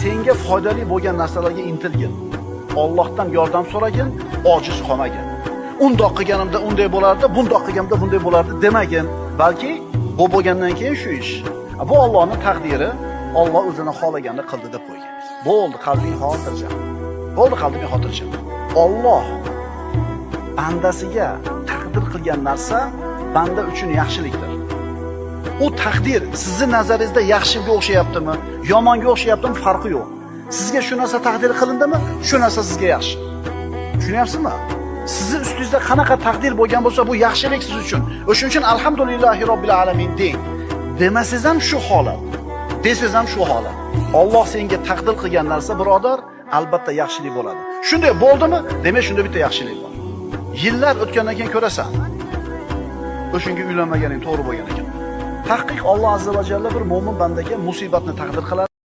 Senga foydali bo'lgan narsalarga intilgin. Allohdan yordam so'ragin, ojiz qolmagin. Undoq qilganimda unday bo'lardi, bundoq qilganimda bunday bo'lardi demagin. Balki bu bo'lgandan keyin shu ish. Bu Allohning taqdiri, Alloh o'zini xohlaganini qildi deb qo'ygan. Bo'ldi, qalbing xotirjam. Bo'ldi, qalbing xotirjam. Alloh bandasiga taqdir qilgan narsa banda uchun yaxshilikdir. U taqdir sizni nazaringizda yaxshiga o'xshayaptimi, yomonga o'xshayaptimi farqi yo'q. Sizga shu narsa taqdir qilindimi, shu narsa sizga yaxshi. Tushunyapsizmi? Sizni ustingizda qanaqa taqdir bo'lgan bo'lsa, bu yaxshilik siz uchun. O'shuning uchun alhamdulillahi robbil alamin deng. Demasangiz ham shu holat. Desangiz ham shu holat. Alloh senga taqdir qilgan narsa, birodar, albatta yaxshilik bo'ladi. Shunday bo'ldimi? Demak, shunda bitta yaxshilik bor. Yillar o'tgandan keyin ko'rasan. O'shunga uylanmaganing to'g'ri bo'lgan ekan. Tahqiq Alloh azza va jalla bir mo'min bandaga musibatni taqdir qiladi.